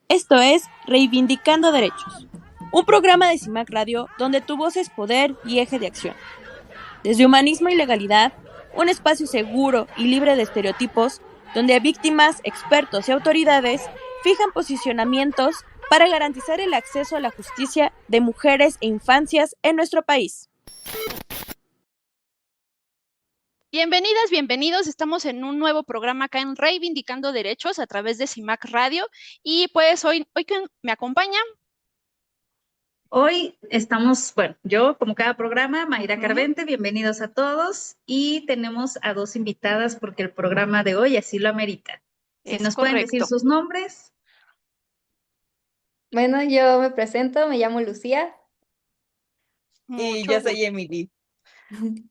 Esto es Reivindicando Derechos, un programa de CIMAC Radio donde tu voz es poder y eje de acción. Desde humanismo y legalidad, un espacio seguro y libre de estereotipos, donde víctimas, expertos y autoridades fijan posicionamientos para garantizar el acceso a la justicia de mujeres e infancias en nuestro país. Bienvenidas, bienvenidos. Estamos en un nuevo programa acá en Reivindicando Derechos a través de CIMAC Radio. Y pues hoy que me acompaña. Hoy estamos, bueno, yo como cada programa, Mayra Carvente, bienvenidos a todos y tenemos a dos invitadas porque el programa de hoy así lo amerita. Si Es nos pueden decir correcto. sus nombres. Bueno, yo me presento, me llamo Lucía. Y Mucho yo gusto. soy Emily.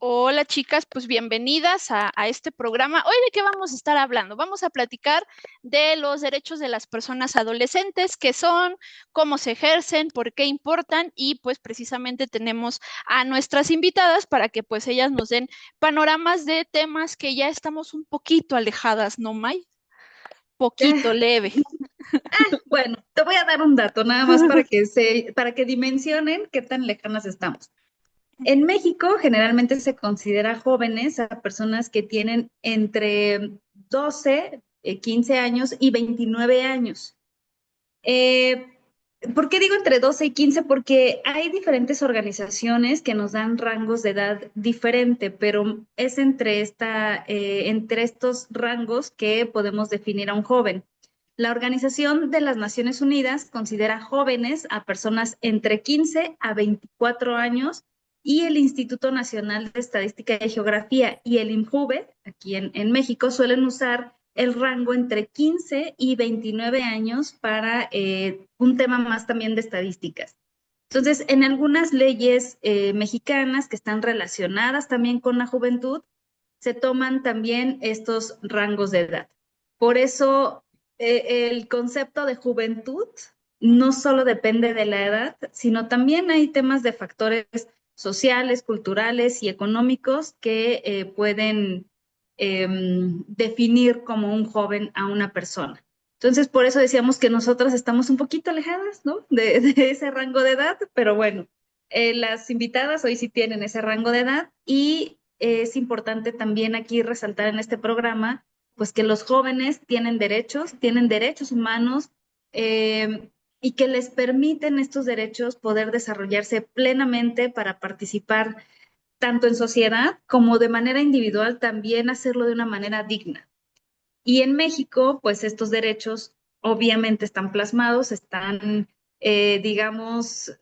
Hola chicas, pues bienvenidas a este programa. Hoy de qué vamos a estar hablando? Vamos a platicar de los derechos de las personas adolescentes, qué son, cómo se ejercen, por qué importan y pues precisamente tenemos a nuestras invitadas para que pues ellas nos den panoramas de temas que ya estamos un poquito alejadas, ¿no, May? Poquito leve. Bueno, te voy a dar un dato nada más para que dimensionen qué tan lejanas estamos. En México generalmente se considera jóvenes a personas que tienen entre 12, 15 años y 29 años. Eh, ¿Por qué digo entre 12 y 15? Porque hay diferentes organizaciones que nos dan rangos de edad diferente, pero es entre estos rangos que podemos definir a un joven. La Organización de las Naciones Unidas considera jóvenes a personas entre 15 a 24 años y el Instituto Nacional de Estadística y Geografía y el INJUVE, aquí en México, suelen usar el rango entre 15 y 29 años para un tema más también de estadísticas. Entonces, en algunas leyes mexicanas que están relacionadas también con la juventud, se toman también estos rangos de edad. Por eso, el concepto de juventud no solo depende de la edad, sino también hay temas de factores sociales, culturales y económicos que pueden definir como un joven a una persona. Entonces, por eso decíamos que nosotras estamos un poquito alejadas, ¿no? De ese rango de edad, pero bueno, las invitadas hoy sí tienen ese rango de edad y es importante también aquí resaltar en este programa, pues que los jóvenes tienen derechos humanos y que les permiten estos derechos poder desarrollarse plenamente para participar tanto en sociedad como de manera individual, también hacerlo de una manera digna. Y en México, pues estos derechos obviamente están plasmados, están, digamos,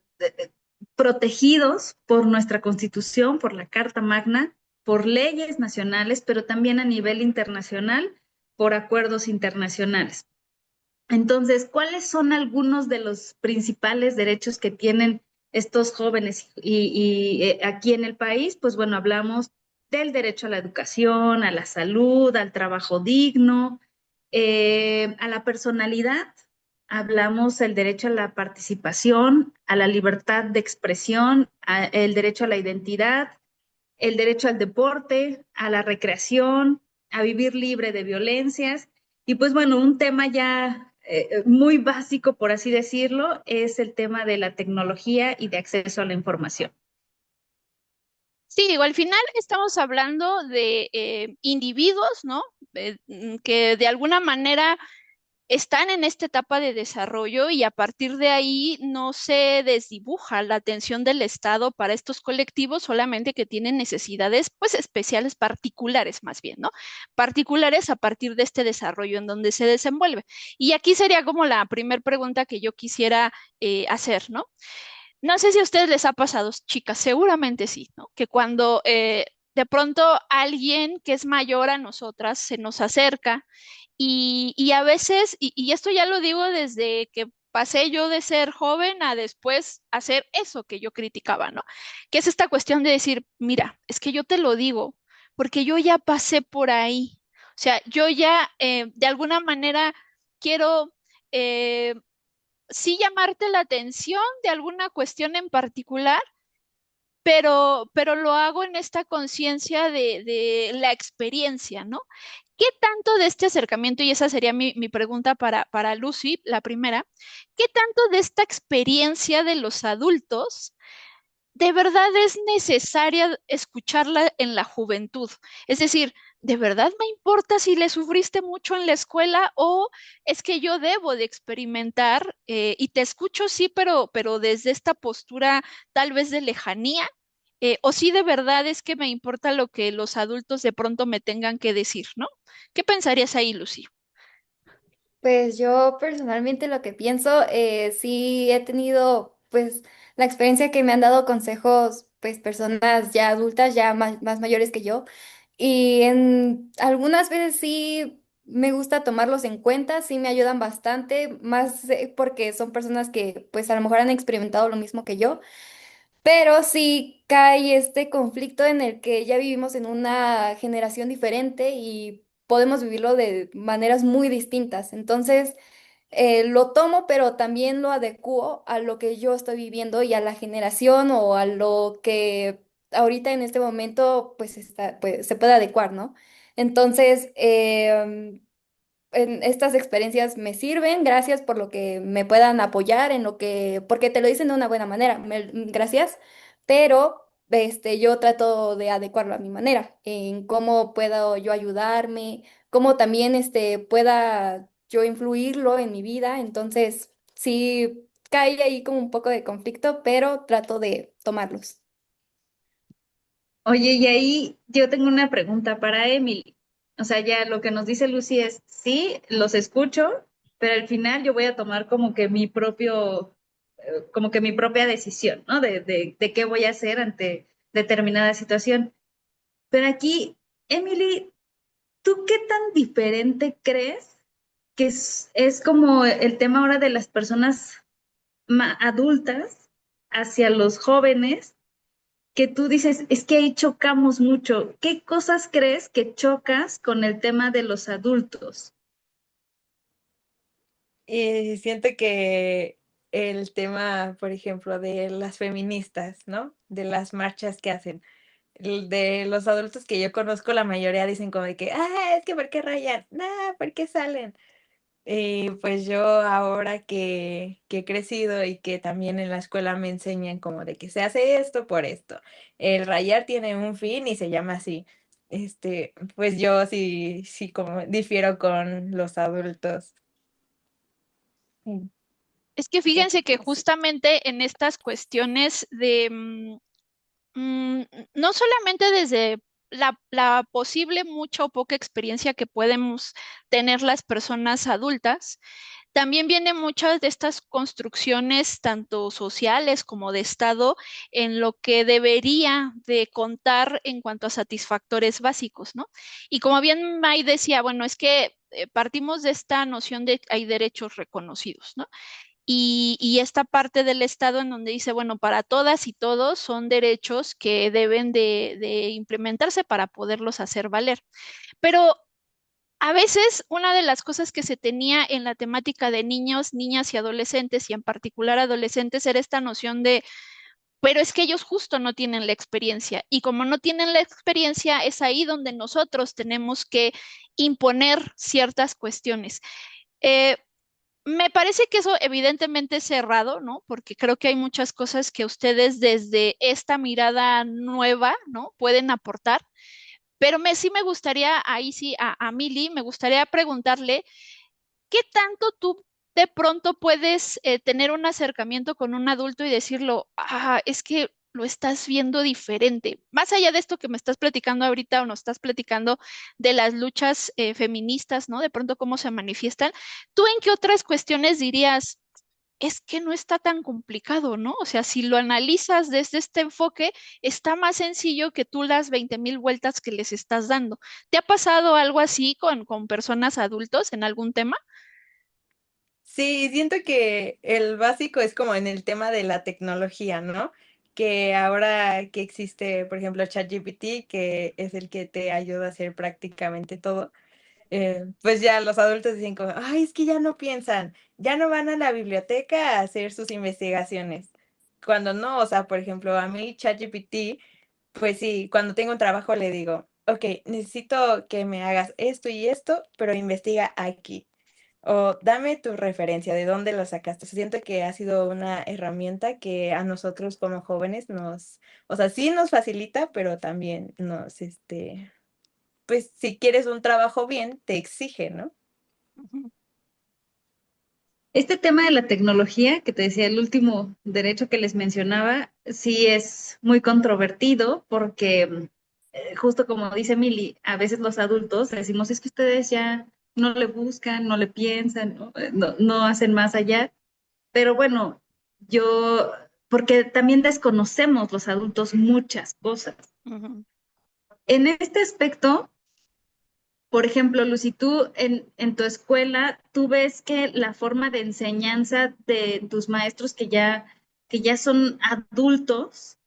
protegidos por nuestra Constitución, por la Carta Magna, por leyes nacionales, pero también a nivel internacional, por acuerdos internacionales. Entonces, ¿cuáles son algunos de los principales derechos que tienen estos jóvenes aquí en el país? Pues bueno, hablamos del derecho a la educación, a la salud, al trabajo digno, a la personalidad. Hablamos del derecho a la participación, a la libertad de expresión, el derecho a la identidad, el derecho al deporte, a la recreación, a vivir libre de violencias. Y pues bueno, un tema ya muy básico, por así decirlo, es el tema de la tecnología y de acceso a la información. Sí, digo, al final estamos hablando de individuos, ¿no? Que de alguna manera están en esta etapa de desarrollo y a partir de ahí no se desdibuja la atención del Estado para estos colectivos, solamente que tienen necesidades pues especiales, particulares más bien, ¿no? Particulares a partir de este desarrollo en donde se desenvuelve. Y aquí sería como la primera pregunta que yo quisiera hacer, ¿no? No sé si a ustedes les ha pasado, chicas, seguramente sí, ¿no? Que cuando de pronto alguien que es mayor a nosotras se nos acerca y a veces, y esto ya lo digo desde que pasé yo de ser joven a después hacer eso que yo criticaba, ¿no? Que es esta cuestión de decir, mira, es que yo te lo digo porque yo ya pasé por ahí. O sea, yo ya de alguna manera quiero sí llamarte la atención de alguna cuestión en particular, pero lo hago en esta conciencia de la experiencia, ¿no? ¿Qué tanto de este acercamiento, y esa sería mi pregunta para Lucy, la primera, qué tanto de esta experiencia de los adultos de verdad es necesaria escucharla en la juventud? Es decir, ¿de verdad me importa si le sufriste mucho en la escuela o es que yo debo de experimentar y te escucho, sí, pero desde esta postura tal vez de lejanía? O sí de verdad es que me importa lo que los adultos de pronto me tengan que decir, ¿no? ¿Qué pensarías ahí, Lucy? Pues yo personalmente lo que pienso, sí he tenido pues la experiencia que me han dado consejos pues personas ya adultas, ya más mayores que yo, y en algunas veces sí me gusta tomarlos en cuenta, sí me ayudan bastante, más porque son personas que pues a lo mejor han experimentado lo mismo que yo. Pero sí cae este conflicto en el que ya vivimos en una generación diferente y podemos vivirlo de maneras muy distintas. Entonces, lo tomo, pero también lo adecuo a lo que yo estoy viviendo y a la generación o a lo que ahorita en este momento pues, pues se puede adecuar, ¿no? Entonces, en estas experiencias me sirven, gracias por lo que me puedan apoyar en lo que, porque te lo dicen de una buena manera, gracias, pero yo trato de adecuarlo a mi manera, en cómo puedo yo ayudarme, cómo también pueda yo influirlo en mi vida, entonces sí cae ahí como un poco de conflicto, pero trato de tomarlos. Oye, y ahí yo tengo una pregunta para Emily. O sea, ya lo que nos dice Lucy es, sí, los escucho, pero al final yo voy a tomar como que mi propio, como que mi propia decisión, ¿no? De qué voy a hacer ante determinada situación. Pero aquí, Emily, ¿tú qué tan diferente crees que es como el tema ahora de las personas adultas hacia los jóvenes? Que tú dices, es que ahí chocamos mucho. ¿Qué cosas crees que chocas con el tema de los adultos? Y siento que el tema, por ejemplo, de las feministas, ¿no? De las marchas que hacen. De los adultos que yo conozco, la mayoría dicen como de que, es que ¿por qué rayan? ¿Por qué salen? Y pues yo ahora que he crecido y que también en la escuela me enseñan como de que se hace esto por esto. El rayar tiene un fin y se llama así. Pues yo sí como difiero con los adultos. Mm, Es que ya, fíjense que así. justamente en estas cuestiones de, no solamente desde la posible mucha o poca experiencia que podemos tener las personas adultas, también vienen muchas de estas construcciones, tanto sociales como de Estado, en lo que debería de contar en cuanto a satisfactores básicos, ¿no? Y como bien May decía, bueno, es que partimos de esta noción de hay derechos reconocidos, ¿no? Y esta parte del Estado en donde dice, bueno, para todas y todos son derechos que deben de implementarse para poderlos hacer valer. Pero a veces una de las cosas que se tenía en la temática de niños, niñas y adolescentes, y en particular adolescentes, era esta noción de, pero es que ellos justo no tienen la experiencia. Y como no tienen la experiencia, es ahí donde nosotros tenemos que imponer ciertas cuestiones. Eh, Me parece que eso evidentemente es cerrado, ¿no? Porque creo que hay muchas cosas que ustedes desde esta mirada nueva, ¿no? Pueden aportar. Pero sí me gustaría, ahí sí, a Mili, me gustaría preguntarle, ¿qué tanto tú de pronto puedes tener un acercamiento con un adulto y decirlo, es que lo estás viendo diferente? Más allá de esto que me estás platicando ahorita o nos estás platicando de las luchas feministas, ¿no? De pronto cómo se manifiestan, ¿tú en qué otras cuestiones dirías? Es que no está tan complicado, ¿no? O sea, si lo analizas desde este enfoque, está más sencillo que tú las 20,000 vueltas que les estás dando. ¿Te ha pasado algo así con personas adultos en algún tema? Sí, siento que el básico es como en el tema de la tecnología, ¿no? Que ahora que existe, por ejemplo, ChatGPT, que es el que te ayuda a hacer prácticamente todo, pues ya los adultos dicen como, ay, es que ya no piensan, ya no van a la biblioteca a hacer sus investigaciones. cuando no, o sea, por ejemplo, a mí ChatGPT, pues sí, cuando tengo un trabajo le digo, ok, necesito que me hagas esto y esto, pero investiga aquí. O dame tu referencia, ¿de dónde lo sacaste? Siento que ha sido una herramienta que a nosotros como jóvenes o sea, sí nos facilita, pero también pues si quieres un trabajo bien, te exige, ¿no? Ujú. Este tema de la tecnología, que te decía, el último derecho que les mencionaba, sí es muy controvertido porque justo como dice Mili, a veces los adultos decimos, es que ustedes ya no le buscan, no le piensan, no hacen más allá. Pero bueno, yo, porque también desconocemos los adultos muchas cosas. Ujú. En este aspecto, por ejemplo, Lucy, tú en tu escuela, tú ves que la forma de enseñanza de tus maestros que ya son adultos,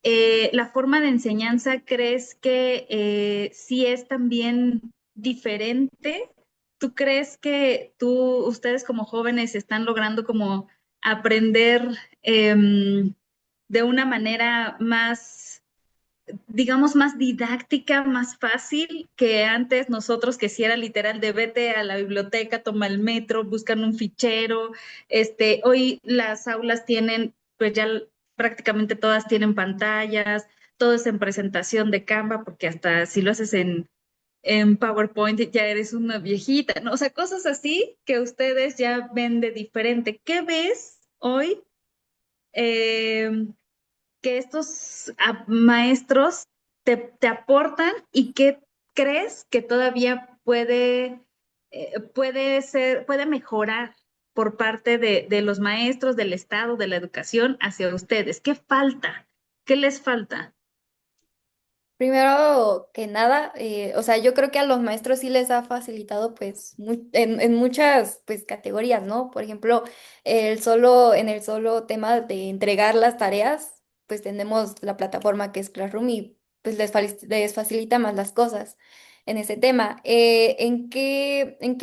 la forma de enseñanza, ¿crees que sí es también diferente? ¿Tú crees que ustedes como jóvenes están logrando como aprender de una manera más, digamos, más didáctica, más fácil que antes nosotros, que si era literal de vete a la biblioteca, toma el metro, buscan un fichero? Hoy las aulas tienen, pues ya prácticamente todas tienen pantallas, todo es en presentación de Canva, porque hasta si lo haces en PowerPoint ya eres una viejita, ¿no? O sea, cosas así que ustedes ya ven de diferente. ¿Qué ves hoy? Eh, que estos maestros te aportan y qué crees que todavía puede mejorar por parte de los maestros, del Estado, de la educación hacia ustedes. ¿Qué falta? ¿Qué les falta? Primero que nada, o sea, yo creo que a los maestros sí les ha facilitado pues en muchas pues categorías, ¿no? Por ejemplo, en el solo tema de entregar las tareas, pues tenemos la plataforma que es Classroom y pues les facilita más las cosas en ese tema. ¿Qué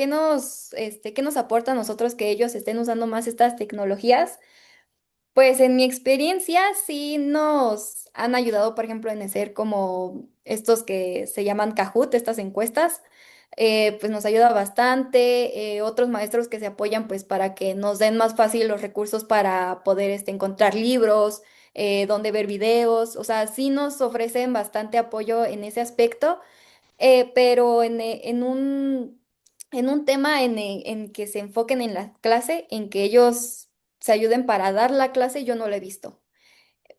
nos aporta a nosotros que ellos estén usando más estas tecnologías? Pues en mi experiencia sí nos han ayudado, por ejemplo, en hacer como estos que se llaman Kahoot, estas encuestas, pues nos ayuda bastante. Otros maestros que se apoyan pues para que nos den más fácil los recursos para poder encontrar libros, donde ver videos, o sea, sí nos ofrecen bastante apoyo en ese aspecto. Pero en un tema en que se enfoquen en la clase, en que ellos se ayuden para dar la clase, yo no lo he visto.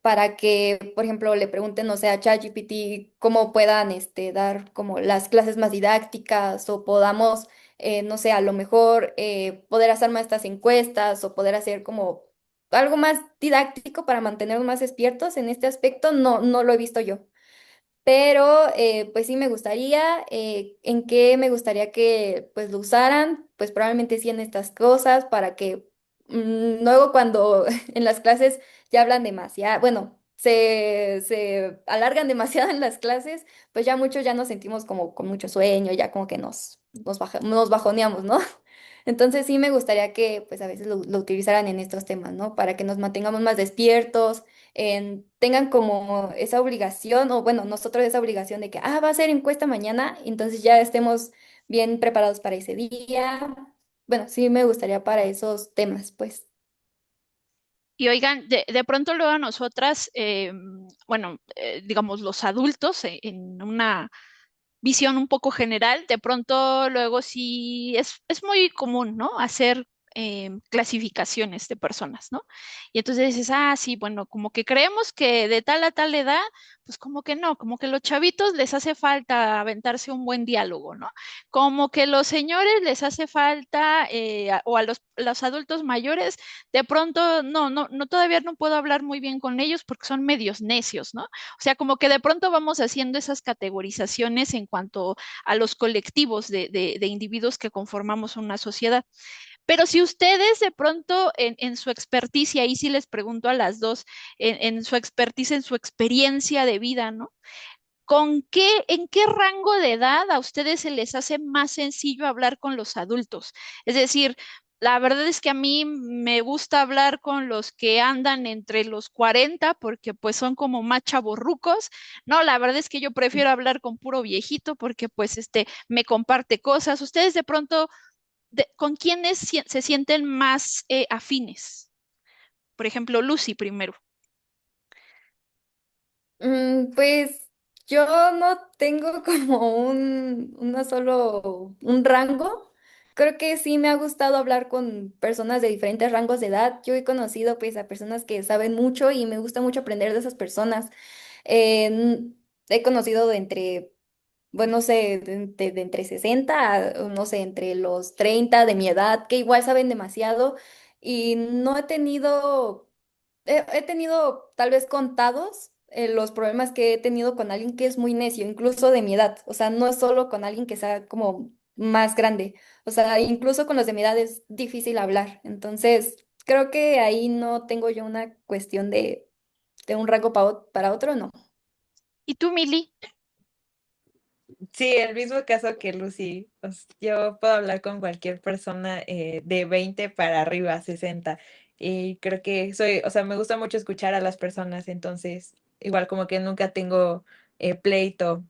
Para que, por ejemplo, le pregunten, o sea, a ChatGPT cómo puedan dar como las clases más didácticas o podamos, no sé, a lo mejor poder hacer más estas encuestas o poder hacer como algo más didáctico para mantenernos más despiertos en este aspecto, no lo he visto yo. Pero pues sí me gustaría, ¿en qué me gustaría que pues lo usaran? Pues probablemente sí en estas cosas para que luego cuando en las clases ya hablan demasiado, bueno, se alargan demasiado en las clases, pues ya muchos ya nos sentimos como con mucho sueño, ya como que nos bajoneamos, ¿no? Entonces sí me gustaría que pues a veces lo utilizaran en estos temas, ¿no? Para que nos mantengamos más despiertos, tengan como esa obligación, o bueno, nosotros esa obligación de que, va a ser encuesta mañana, entonces ya estemos bien preparados para ese día. Bueno, sí me gustaría para esos temas, pues. Y oigan, de pronto luego a nosotras, bueno, digamos los adultos, en una visión un poco general, de pronto luego sí es muy común, ¿no? Hacer clasificaciones de personas, ¿no? Y entonces dices, sí, bueno, como que creemos que de tal a tal edad, pues como que no, como que los chavitos les hace falta aventarse un buen diálogo, ¿no? Como que los señores les hace falta, o a los adultos mayores, de pronto, no, todavía no puedo hablar muy bien con ellos porque son medios necios, ¿no? O sea, como que de pronto vamos haciendo esas categorizaciones en cuanto a los colectivos de individuos que conformamos una sociedad. Pero si ustedes de pronto en su expertise, y ahí sí les pregunto a las dos, en su expertise, en su experiencia de vida, ¿no? ¿En qué rango de edad a ustedes se les hace más sencillo hablar con los adultos? Es decir, La verdad es que a mí me gusta hablar con los que andan entre los 40 porque pues son como más chavorrucos. No, la verdad es que yo prefiero hablar con puro viejito porque pues me comparte cosas. ¿Ustedes de pronto con quiénes se sienten más afines? Por ejemplo, Lucy primero. Pues yo no tengo como un rango. Creo que sí me ha gustado hablar con personas de diferentes rangos de edad. Yo he conocido pues a personas que saben mucho y me gusta mucho aprender de esas personas. He conocido de entre, bueno, no sé, de entre 60 a, no sé, entre los 30 de mi edad, que igual saben demasiado y no he tenido he tenido tal vez contados los problemas que he tenido con alguien que es muy necio, incluso de mi edad. O sea, no es solo con alguien que sea como más grande. O sea, incluso con los de mi edad es difícil hablar. Entonces, creo que ahí no tengo yo una cuestión de un rango para otro, no. ¿Y tú, Mili? Sí, el mismo caso que Lucy. Yo puedo hablar con cualquier persona de 20 para arriba, 60. Y creo que soy, o sea, me gusta mucho escuchar a las personas, entonces igual como que nunca tengo pleito,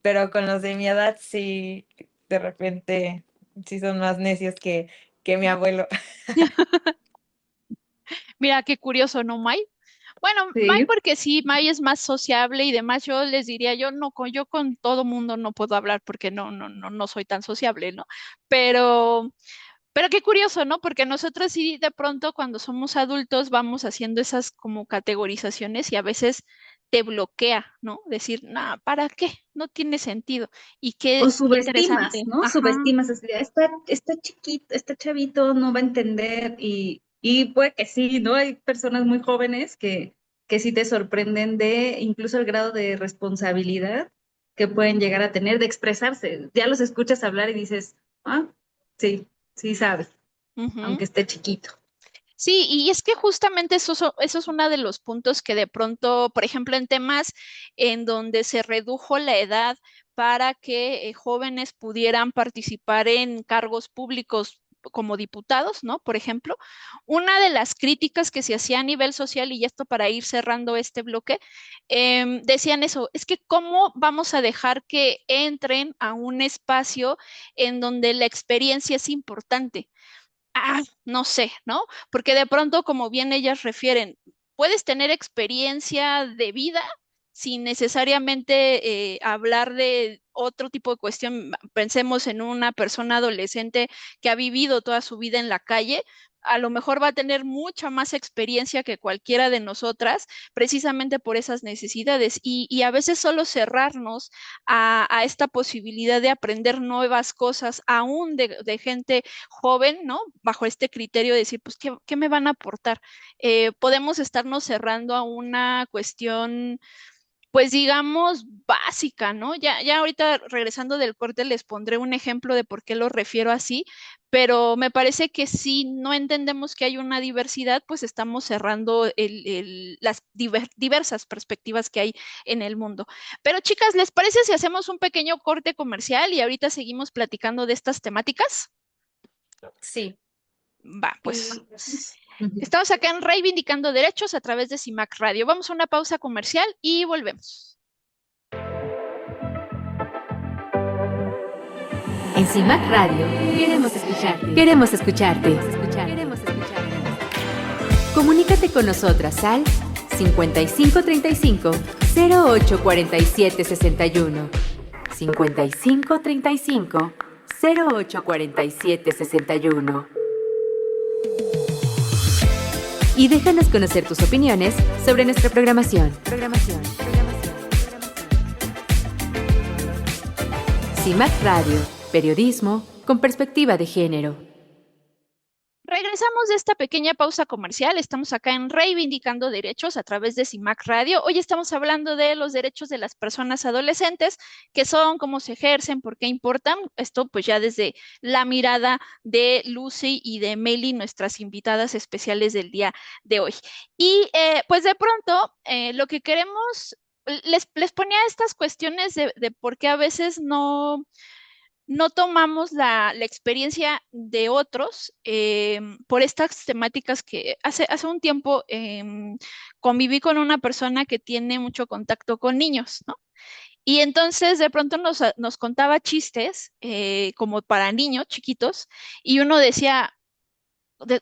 pero con los de mi edad sí, de repente sí son más necios que mi abuelo. Mira, qué curioso, ¿no, May? Bueno, May Sí. porque sí, May es más sociable y demás, yo les diría, yo con todo mundo no puedo hablar porque no soy tan sociable, ¿no? Pero, pero qué curioso, ¿no? Porque nosotros sí de pronto cuando somos adultos vamos haciendo esas como categorizaciones y a veces te bloquea, ¿no? Decir, nah, ¿para qué? No tiene sentido. Y O qué subestimas, interesante. ¿no? Ajá. Subestimas, así de, está chiquito, está chavito, no va a entender y puede que sí, ¿no? Hay personas muy jóvenes que sí te sorprenden de incluso el grado de responsabilidad que pueden llegar a tener de expresarse. Ya los escuchas hablar y dices, ah, sí, sí sabes, Ujú. aunque esté chiquito. Sí, y es que justamente eso es uno de los puntos que de pronto, por ejemplo, en temas en donde se redujo la edad para que jóvenes pudieran participar en cargos públicos como diputados, ¿no? Por ejemplo, una de las críticas que se hacía a nivel social, y esto para ir cerrando este bloque, decían eso, es que cómo vamos a dejar que entren a un espacio en donde la experiencia es importante. No sé, ¿no? Porque de pronto, como bien ellas refieren, puedes tener experiencia de vida sin necesariamente hablar de otro tipo de cuestión. Pensemos en una persona adolescente que ha vivido toda su vida en la calle. A lo mejor va a tener mucha más experiencia que cualquiera de nosotras, precisamente por esas necesidades. Y a veces solo cerrarnos a esta posibilidad de aprender nuevas cosas, aún de gente joven, ¿no? Bajo este criterio de decir, pues, ¿qué me van a aportar? Podemos estarnos cerrando a una cuestión, pues, digamos, básica, ¿no? Ya ahorita regresando del corte les pondré un ejemplo de por qué lo refiero así, pero me parece que si no entendemos que hay una diversidad, pues estamos cerrando las diversas perspectivas que hay en el mundo. Pero chicas, ¿les parece si hacemos un pequeño corte comercial y ahorita seguimos platicando de estas temáticas? Sí. Va, pues. Ujú. Estamos acá en Reivindicando Derechos a través de CIMAC Radio. Vamos a una pausa comercial y volvemos. En CIMAC Radio queremos escucharte. Queremos escucharte. Queremos escucharte. Comunícate con nosotras al 5535 0847 61. 5535 0847 61. Y déjanos conocer tus opiniones sobre nuestra programación. CIMAC Radio, periodismo con perspectiva de género. Regresamos de esta pequeña pausa comercial. Estamos acá en Reivindicando Derechos a través de CIMAC Radio. Hoy estamos hablando de los derechos de las personas adolescentes, qué son, cómo se ejercen, por qué importan. Esto pues ya desde la mirada de Lucy y de Meli, nuestras invitadas especiales del día de hoy. Y pues de pronto lo que queremos, les ponía estas cuestiones de por qué a veces no tomamos la experiencia de otros por estas temáticas que hace un tiempo conviví con una persona que tiene mucho contacto con niños, ¿no? Y entonces de pronto nos contaba chistes como para niños chiquitos y uno decía,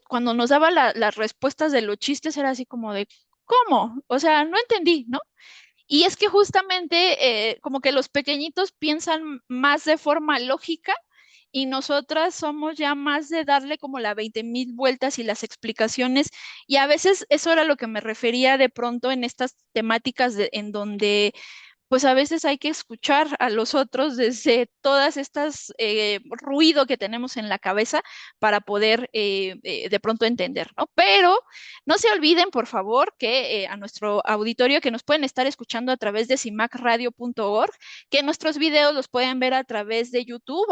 cuando nos daba las respuestas de los chistes era así como de, ¿cómo? O sea, no entendí, ¿no? Y es que justamente como que los pequeñitos piensan más de forma lógica y nosotras somos ya más de darle como la 20,000 vueltas y las explicaciones. Y a veces eso era lo que me refería de pronto en estas temáticas en donde pues a veces hay que escuchar a los otros desde todas estas ruido que tenemos en la cabeza para poder de pronto entender, ¿no? Pero no se olviden, por favor, que a nuestro auditorio que nos pueden estar escuchando a través de cimacradio.org, que nuestros videos los pueden ver a través de YouTube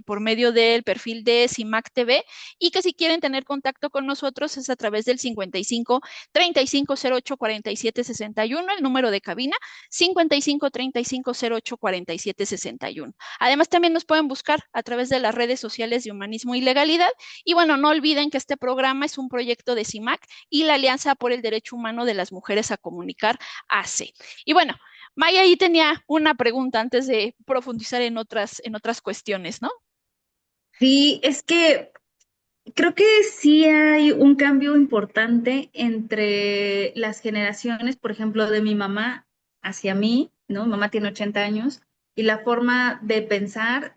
por medio del perfil de CIMAC TV y que si quieren tener contacto con nosotros es a través del 55 35 08 47 61, el número de cabina 55 35 08 47 61. Además, también nos pueden buscar a través de las redes sociales de Humanismo y Legalidad. Y bueno, no olviden que este programa es un proyecto de CIMAC y la Alianza por el Derecho Humano de las Mujeres a Comunicar, AC. Y bueno, Maya ahí tenía una pregunta antes de profundizar en otras cuestiones, ¿no? Sí, es que creo que sí hay un cambio importante entre las generaciones, por ejemplo, de mi mamá hacia mí, ¿no? Mi mamá tiene 80 años y la forma de pensar,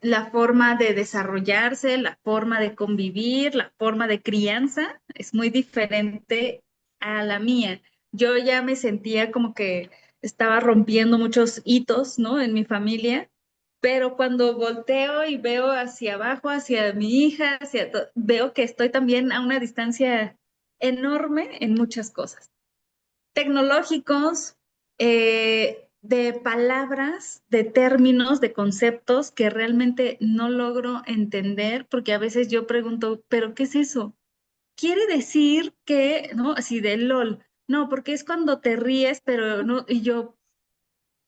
la forma de desarrollarse, la forma de convivir, la forma de crianza es muy diferente a la mía. Yo ya me sentía como que estaba rompiendo muchos hitos, ¿no? En mi familia, pero cuando volteo y veo hacia abajo, hacia mi hija, veo que estoy también a una distancia enorme en muchas cosas tecnológicos, de palabras, de términos, de conceptos que realmente no logro entender, porque a veces yo pregunto, ¿pero qué es eso? Quiere decir que, ¿no? Así de LOL. No, porque es cuando te ríes, pero no, y yo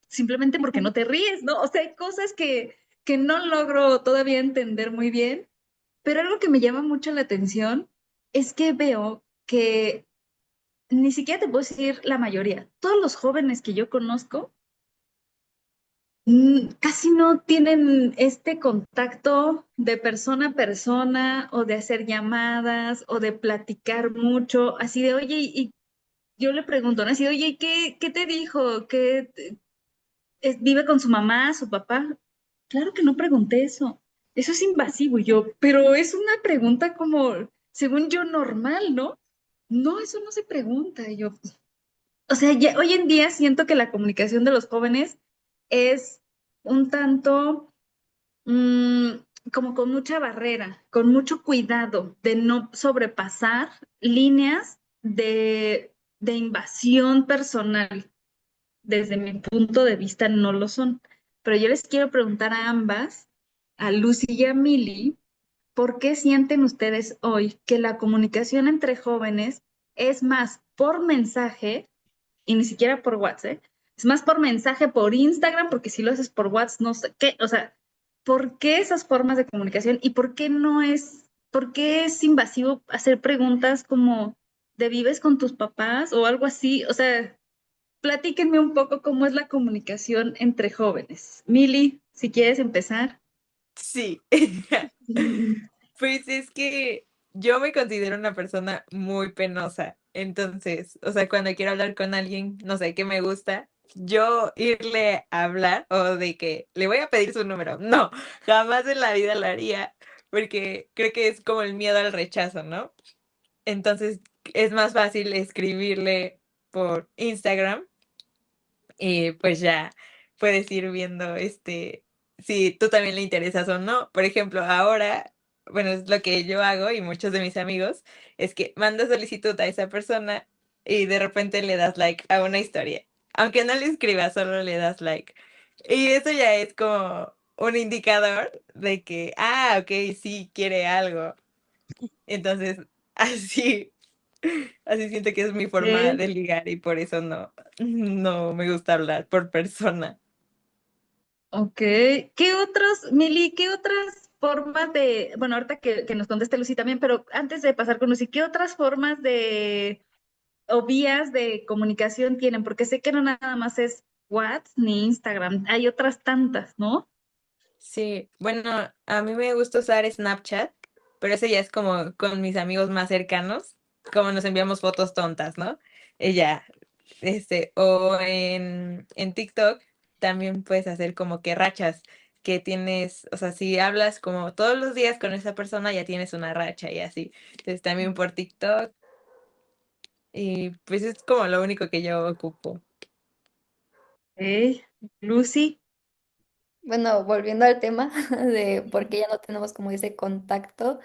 simplemente porque no te ríes, ¿no? O sea, hay cosas que no logro todavía entender muy bien, pero algo que me llama mucho la atención es que veo que ni siquiera te puedo decir la mayoría. Todos los jóvenes que yo conozco casi no tienen este contacto de persona a persona o de hacer llamadas o de platicar mucho, así de, oye, y yo le pregunto, ¿no? Así, oye, ¿y qué te dijo? ¿Vive con su mamá, su papá? Claro que no pregunté eso. Eso es invasivo. Y yo, pero es una pregunta como, según yo, normal, ¿no? No, eso no se pregunta. Y yo, o sea, hoy en día siento que la comunicación de los jóvenes es un tanto mm, como con mucha barrera, con mucho cuidado de no sobrepasar líneas de invasión personal. Desde mi punto de vista no lo son. Pero yo les quiero preguntar a ambas, a Lucy y a Milly, ¿por qué sienten ustedes hoy que la comunicación entre jóvenes es más por mensaje y ni siquiera por WhatsApp, ¿eh? Es más por mensaje, por Instagram, porque si lo haces por WhatsApp, no sé qué, o sea, ¿por qué esas formas de comunicación y por qué es invasivo hacer preguntas como de vives con tus papás o algo así? O sea, platíquenme un poco cómo es la comunicación entre jóvenes. Mili, si quieres empezar. Sí. Pues es que yo me considero una persona muy penosa. Entonces, o sea, cuando quiero hablar con alguien, no sé, que me gusta, yo irle a hablar o de que le voy a pedir su número. No, jamás en la vida lo haría, porque creo que es como el miedo al rechazo, ¿no? Entonces, es más fácil escribirle por Instagram y pues ya puedes ir viendo si tú también le interesas o no. Por ejemplo, ahora, bueno, es lo que yo hago y muchos de mis amigos, es que manda solicitud a esa persona y de repente le das like a una historia. Aunque no le escribas, solo le das like. Y eso ya es como un indicador de que, ok, sí quiere algo. Entonces, así, así siento que es mi forma de ligar y por eso no me gusta hablar por persona. Ok. ¿Qué otros, Mili, qué otras formas de, bueno, ahorita que nos conteste Lucy también, pero antes de pasar con Lucy, ¿qué otras formas de o vías de comunicación tienen? Porque sé que no nada más es WhatsApp ni Instagram, hay otras tantas, ¿no? Sí, bueno, a mí me gusta usar Snapchat, pero ese ya es como con mis amigos más cercanos, como nos enviamos fotos tontas, ¿no? Ella, o en TikTok también puedes hacer como que rachas que tienes, o sea, si hablas como todos los días con esa persona, ya tienes una racha y así. Entonces también por TikTok, y pues es como lo único que yo ocupo. Ok. Lucy. Bueno, volviendo al tema de por qué ya no tenemos como ese contacto.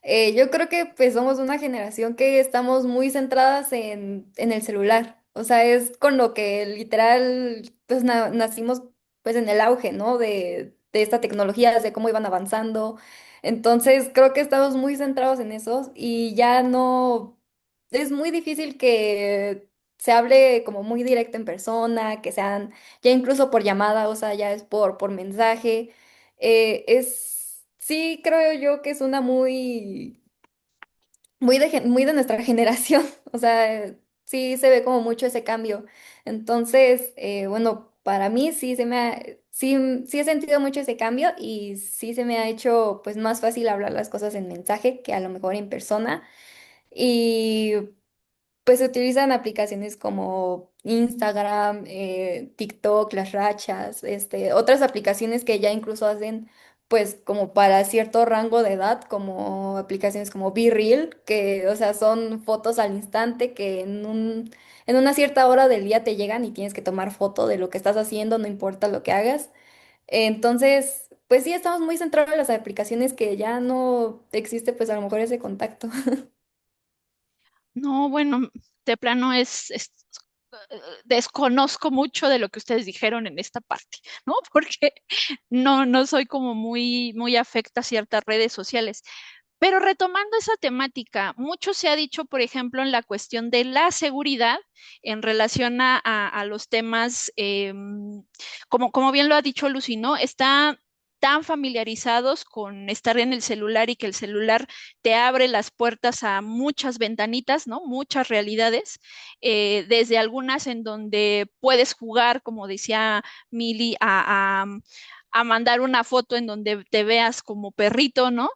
Yo creo que pues somos una generación que estamos muy centradas en el celular. O sea, es con lo que literal pues nacimos pues en el auge, ¿no? De esta tecnología, de cómo iban avanzando. Entonces creo que estamos muy centrados en eso y ya no, es muy difícil que se hable como muy directo en persona, que sean ya incluso por llamada, o sea, ya es por mensaje. Sí, creo yo que es una muy de nuestra generación, o sea, sí se ve como mucho ese cambio. Entonces, bueno, para mí sí he sentido mucho ese cambio y sí se me ha hecho pues más fácil hablar las cosas en mensaje que a lo mejor en persona. Y pues se utilizan aplicaciones como Instagram, TikTok, las rachas, otras aplicaciones que ya incluso hacen pues como para cierto rango de edad, como aplicaciones como BeReal, que o sea son fotos al instante que en una cierta hora del día te llegan y tienes que tomar foto de lo que estás haciendo, no importa lo que hagas. Entonces, pues sí, estamos muy centrados en las aplicaciones que ya no existe pues a lo mejor ese contacto. No, bueno, de plano desconozco mucho de lo que ustedes dijeron en esta parte, ¿no? Porque no soy como muy afecta a ciertas redes sociales. Pero retomando esa temática, mucho se ha dicho, por ejemplo, en la cuestión de la seguridad en relación a los temas, como bien lo ha dicho Lucy, ¿no? Está tan familiarizados con estar en el celular y que el celular te abre las puertas a muchas ventanitas, ¿no? Muchas realidades, desde algunas en donde puedes jugar, como decía Mili, a mandar una foto en donde te veas como perrito, ¿no?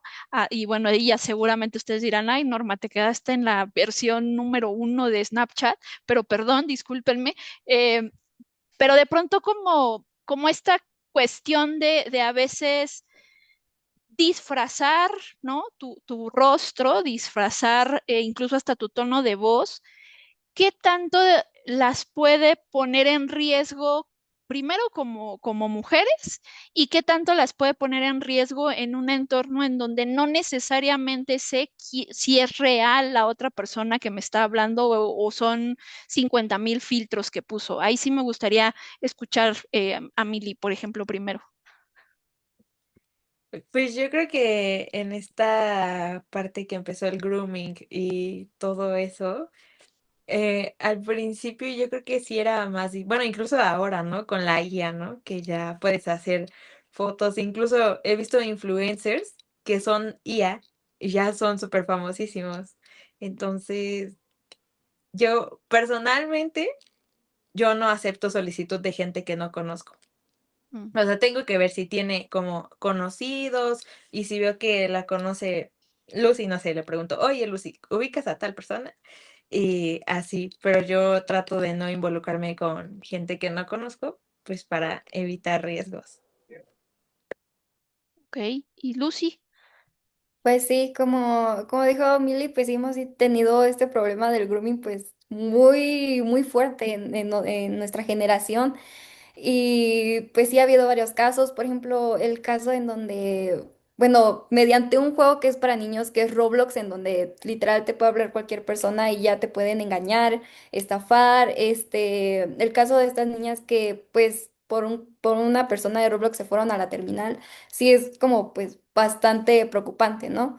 Y bueno, ella seguramente ustedes dirán, ay, Norma, te quedaste en la versión número uno de Snapchat, pero perdón, discúlpenme, eh, pero de pronto como esta cuestión de a veces disfrazar, ¿no? Tu rostro, disfrazar incluso hasta tu tono de voz. ¿Qué tanto las puede poner en riesgo, primero como mujeres, y qué tanto las puede poner en riesgo en un entorno en donde no necesariamente sé si es real la otra persona que me está hablando o son 50,000 filtros que puso? Ahí sí me gustaría escuchar a Mili, por ejemplo, primero. Pues yo creo que en esta parte que empezó el grooming y todo eso, al principio yo creo que sí era más, bueno, incluso ahora, ¿no? Con la IA, ¿no? Que ya puedes hacer fotos, incluso he visto influencers que son IA y ya son súper famosísimos. Entonces, yo personalmente, yo no acepto solicitud de gente que no conozco. Mm. O sea, tengo que ver si tiene como conocidos y si veo que la conoce Lucy, no sé, le pregunto, oye Lucy, ¿ubicas a tal persona? Y así, pero yo trato de no involucrarme con gente que no conozco, pues para evitar riesgos. Ok, y Lucy. Pues sí, como dijo Milly, pues sí hemos tenido este problema del grooming pues muy, muy fuerte en nuestra generación. Y pues sí ha habido varios casos, por ejemplo, el caso en donde, bueno, mediante un juego que es para niños, que es Roblox, en donde literal te puede hablar cualquier persona y ya te pueden engañar, estafar, el caso de estas niñas que pues por una persona de Roblox se fueron a la terminal, sí es como pues bastante preocupante, ¿no?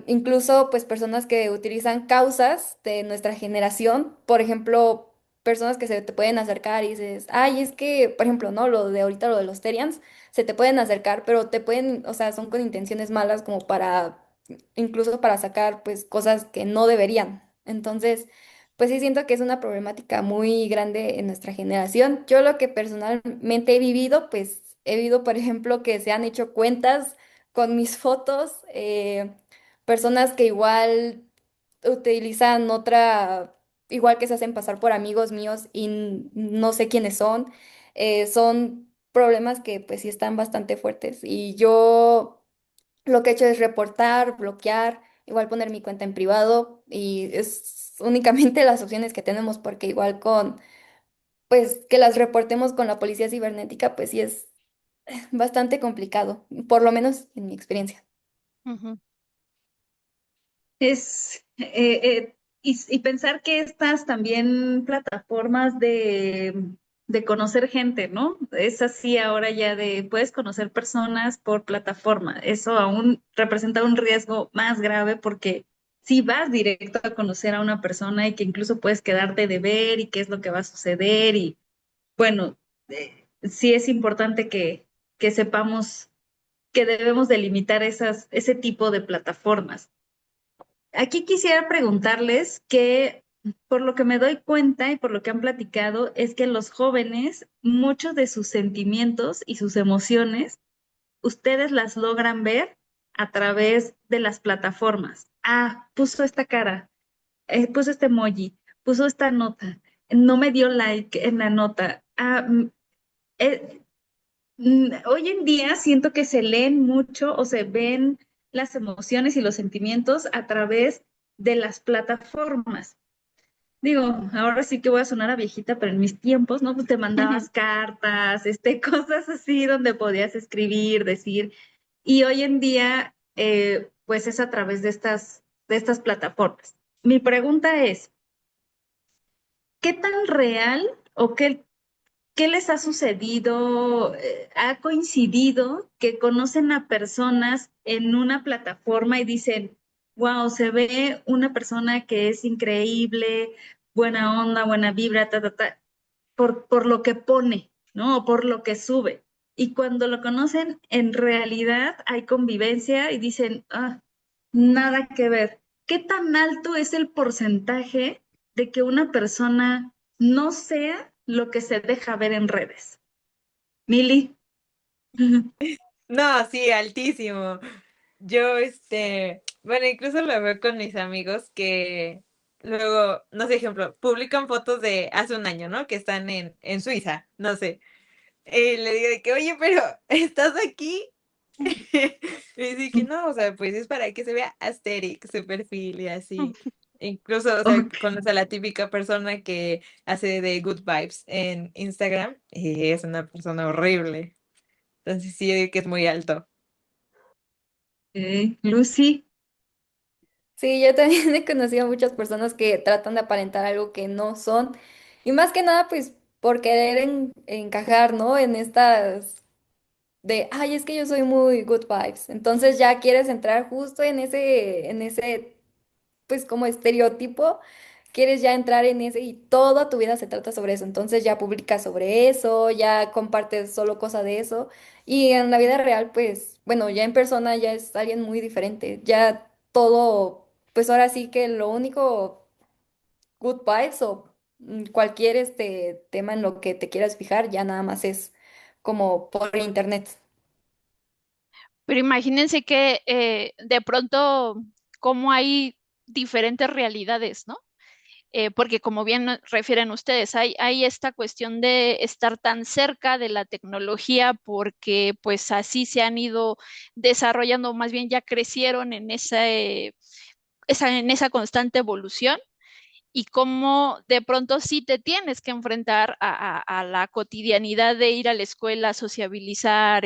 Incluso pues personas que utilizan causas de nuestra generación, por ejemplo, personas que se te pueden acercar y dices, ay, es que, por ejemplo, ¿no? Lo de ahorita, lo de los Terians, se te pueden acercar, pero te pueden, o sea, son con intenciones malas como para, incluso para sacar, pues, cosas que no deberían. Entonces, pues sí siento que es una problemática muy grande en nuestra generación. Yo lo que personalmente he vivido, pues, he vivido, por ejemplo, que se han hecho cuentas con mis fotos, personas que igual utilizan otra, igual que se hacen pasar por amigos míos y no sé quiénes son. Son problemas que pues sí están bastante fuertes y yo lo que he hecho es reportar, bloquear, igual poner mi cuenta en privado y es únicamente las opciones que tenemos porque igual con, pues que las reportemos con la policía cibernética, pues sí es bastante complicado, por lo menos en mi experiencia. Ujú. Y pensar que estas también plataformas de conocer gente, ¿no? Es así ahora ya de, puedes conocer personas por plataforma. Eso aún representa un riesgo más grave porque si vas directo a conocer a una persona y que incluso puedes quedarte de ver y qué es lo que va a suceder y bueno, sí es importante que sepamos que debemos delimitar ese tipo de plataformas. Aquí quisiera preguntarles que, por lo que me doy cuenta y por lo que han platicado, es que los jóvenes, muchos de sus sentimientos y sus emociones, ustedes las logran ver a través de las plataformas. Ah, puso esta cara, puso este emoji, puso esta nota, no me dio like en la nota. Eh, Hoy en día siento que se leen mucho o se ven las emociones y los sentimientos a través de las plataformas. Digo, ahora sí que voy a sonar a viejita, pero en mis tiempos, ¿no? Pues te mandabas cartas, cosas así donde podías escribir, decir. Y hoy en día, pues es a través de estas plataformas. Mi pregunta es, ¿qué tan real o qué les ha sucedido? ¿Ha coincidido que conocen a personas en una plataforma y dicen, wow, se ve una persona que es increíble, buena onda, buena vibra, por lo que pone, ¿no? O por lo que sube. Y cuando lo conocen, en realidad hay convivencia y dicen, ah, nada que ver. ¿Qué tan alto es el porcentaje de que una persona no sea lo que se deja ver en redes? Mili. No, sí, altísimo. Yo, bueno, incluso lo veo con mis amigos que luego, no sé, ejemplo, publican fotos de hace un año, ¿no? Que están en Suiza, no sé. Le digo de que, oye, pero ¿estás aquí? Y dice que no, o sea, pues es para que se vea Asterix su perfil y así. Incluso, o sea, Ok. conoce a la típica persona que hace de Good Vibes en Instagram y es una persona horrible. Entonces sí, yo digo que es muy alto. Lucy. Sí, yo también he conocido a muchas personas que tratan de aparentar algo que no son. Y más que nada, pues, por querer encajar, ¿no? En estas de, ay, es que yo soy muy good vibes. Entonces ya quieres entrar justo en ese, pues, como estereotipo. Quieres ya entrar en ese y toda tu vida se trata sobre eso. Entonces ya publicas sobre eso, ya compartes solo cosas de eso. Y en la vida real, pues, bueno, ya en persona ya es alguien muy diferente. Ya todo, pues ahora sí que lo único good vibes o cualquier tema en lo que te quieras fijar, ya nada más es como por internet. Pero imagínense que de pronto, como hay diferentes realidades, ¿no? Porque como bien refieren ustedes, hay esta cuestión de estar tan cerca de la tecnología porque pues así se han ido desarrollando, más bien ya crecieron en en esa constante evolución y cómo de pronto sí te tienes que enfrentar a la cotidianidad de ir a la escuela, sociabilizar,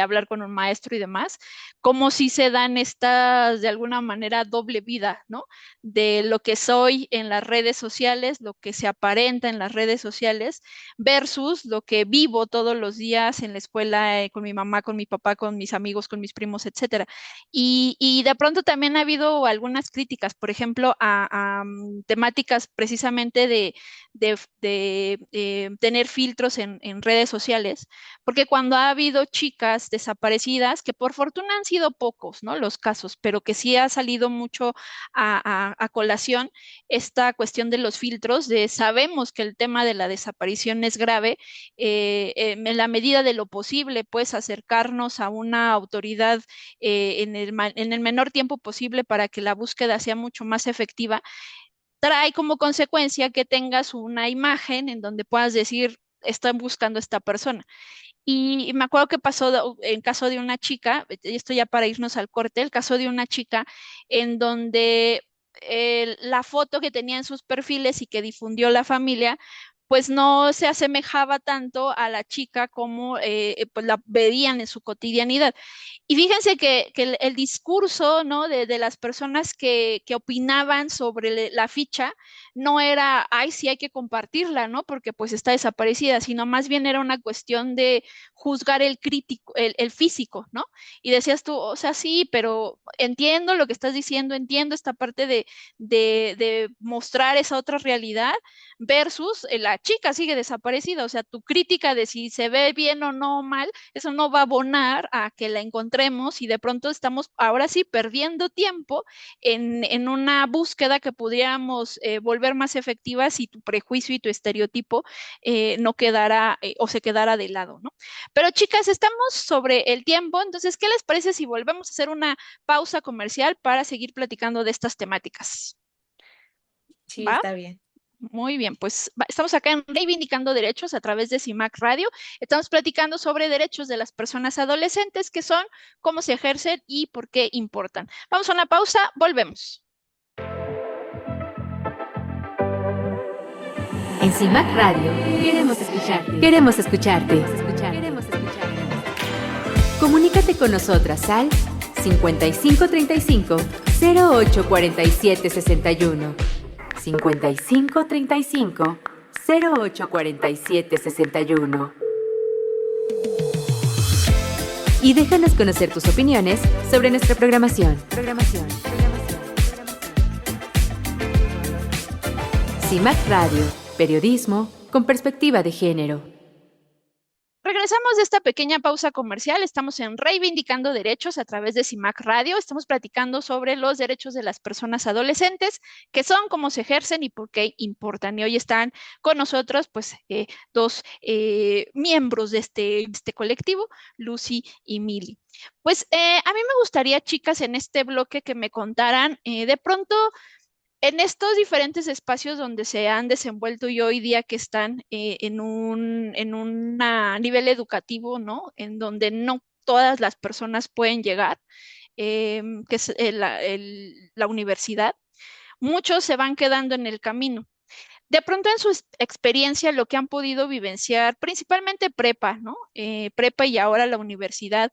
hablar con un maestro y demás, cómo sí se dan estas de alguna manera doble vida, ¿no? De lo que soy en las redes sociales, lo que se aparenta en las redes sociales, versus lo que vivo todos los días en la escuela, con mi mamá, con mi papá, con mis amigos, con mis primos, etcétera. Y de pronto también ha habido algunas críticas, por ejemplo, a temas temáticas precisamente de tener filtros en redes sociales, porque cuando ha habido chicas desaparecidas, que por fortuna han sido pocos, ¿no? Los casos, pero que sí ha salido mucho a colación esta cuestión de los filtros, de sabemos que el tema de la desaparición es grave, en la medida de lo posible, pues acercarnos a una autoridad en el menor tiempo posible para que la búsqueda sea mucho más efectiva, trae como consecuencia que tengas una imagen en donde puedas decir, están buscando a esta persona. Y me acuerdo que pasó en caso de una chica, y esto ya para irnos al corte, el caso de una chica en donde la foto que tenía en sus perfiles y que difundió la familia, pues no se asemejaba tanto a la chica como pues la veían en su cotidianidad. Y fíjense que el discurso, ¿no? de las personas que opinaban sobre la ficha no era, ay, sí hay que compartirla, ¿no? Porque pues está desaparecida, sino más bien era una cuestión de juzgar el crítico, el físico, ¿no? Y decías tú, o sea, sí, pero entiendo lo que estás diciendo, entiendo esta parte de mostrar esa otra realidad versus la chica sigue desaparecida, o sea, tu crítica de si se ve bien o no mal, eso no va a abonar a que la encontremos y de pronto estamos ahora sí perdiendo tiempo en una búsqueda que pudiéramos volver más efectiva si tu prejuicio y tu estereotipo no quedara o se quedara de lado, ¿no? Pero chicas, estamos sobre el tiempo, entonces, ¿qué les parece si volvemos a hacer una pausa comercial para seguir platicando de estas temáticas? Sí, ¿Va? está bien. Muy bien, pues estamos acá en Reivindicando Derechos a través de CIMAC Radio. Estamos platicando sobre derechos de las personas adolescentes, qué son, cómo se ejercen y por qué importan. Vamos a una pausa, volvemos. En CIMAC Radio queremos escucharte. Queremos escucharte. Queremos escucharte. Comunícate con nosotras al 5535 0847 61. 5535 0847 61. Y déjanos conocer tus opiniones sobre nuestra programación. CIMAC Radio, periodismo con perspectiva de género. Regresamos de esta pequeña pausa comercial. Estamos en Reivindicando Derechos a través de CIMAC Radio. Estamos platicando sobre los derechos de las personas adolescentes, qué son, cómo se ejercen y por qué importan. Y hoy están con nosotros, pues, dos miembros de este colectivo, Lucy y Mili. Pues a mí me gustaría, chicas, en este bloque que me contaran de pronto en estos diferentes espacios donde se han desenvuelto y hoy día que están en un nivel educativo, ¿no? En donde no todas las personas pueden llegar, que es la universidad, muchos se van quedando en el camino. De pronto en su experiencia, lo que han podido vivenciar, principalmente prepa, ¿no? Prepa y ahora la universidad.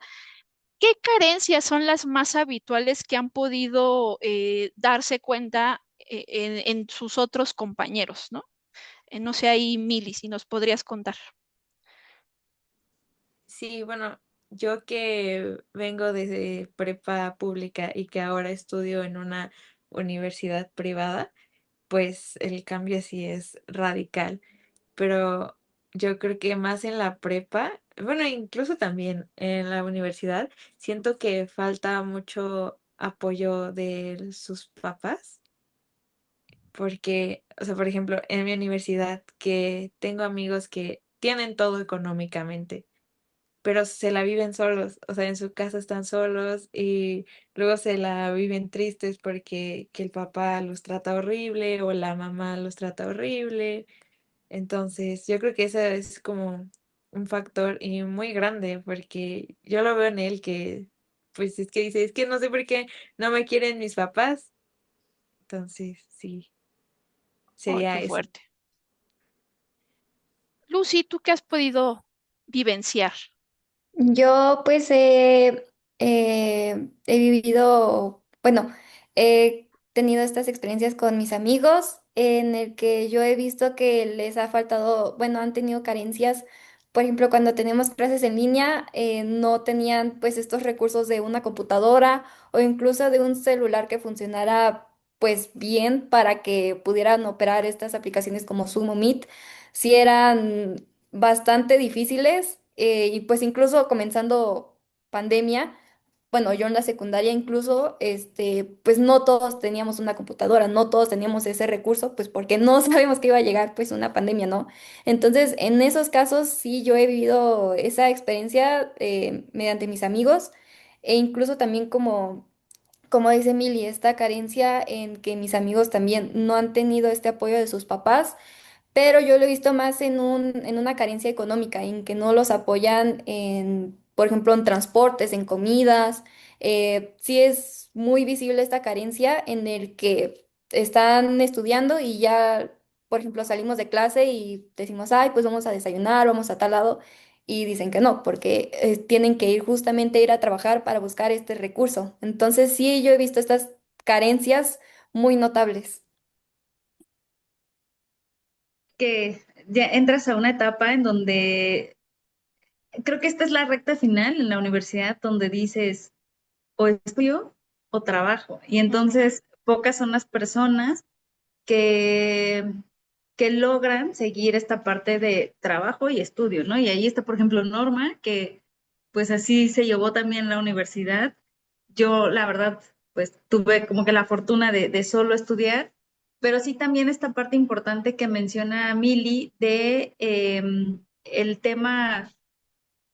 ¿Qué carencias son las más habituales que han podido darse cuenta en sus otros compañeros, ¿no? No sé ahí, Mili, si nos podrías contar. Sí, bueno, yo que vengo desde prepa pública y que ahora estudio en una universidad privada, pues el cambio sí es radical, pero yo creo que más en la prepa, bueno, incluso también en la universidad, siento que falta mucho apoyo de sus papás, porque, o sea, por ejemplo, en mi universidad, que tengo amigos que tienen todo económicamente, pero se la viven solos, o sea, en su casa están solos y luego se la viven tristes porque que el papá los trata horrible o la mamá los trata horrible. Entonces, yo creo que ese es como un factor y muy grande porque yo lo veo en él que, pues es que dice, es que no sé por qué no me quieren mis papás. Entonces, sí, Ay, sería qué eso. fuerte. Lucy, ¿tú qué has podido vivenciar? Yo pues he vivido, bueno, he tenido estas experiencias con mis amigos en el que yo he visto que les ha faltado, bueno, han tenido carencias. Por ejemplo, cuando tenemos clases en línea, no tenían pues estos recursos de una computadora o incluso de un celular que funcionara pues bien para que pudieran operar estas aplicaciones como Zoom o Meet, sí eran bastante difíciles y pues incluso comenzando pandemia, bueno, yo en la secundaria incluso, pues no todos teníamos una computadora, no todos teníamos ese recurso, pues porque no sabemos que iba a llegar pues una pandemia, ¿no? Entonces, en esos casos sí yo he vivido esa experiencia mediante mis amigos e incluso también como dice Mili, esta carencia en que mis amigos también no han tenido este apoyo de sus papás, pero yo lo he visto más en una carencia económica, en que no los apoyan en, por ejemplo, en transportes, en comidas. Sí es muy visible esta carencia en el que están estudiando y ya, por ejemplo, salimos de clase y decimos, ay, pues vamos a desayunar, vamos a tal lado, y dicen que no, porque tienen que ir justamente a ir a trabajar para buscar este recurso. Entonces, sí, yo he visto estas carencias muy notables. Que ya entras a una etapa en donde creo que esta es la recta final en la universidad donde dices o estudio o trabajo. Y Ujú, entonces pocas son las personas que, que logran seguir esta parte de trabajo y estudio, ¿no? Y ahí está, por ejemplo, Norma, que pues así se llevó también la universidad. Yo, la verdad, pues tuve como que la fortuna de solo estudiar, pero sí también esta parte importante que menciona Mili de el tema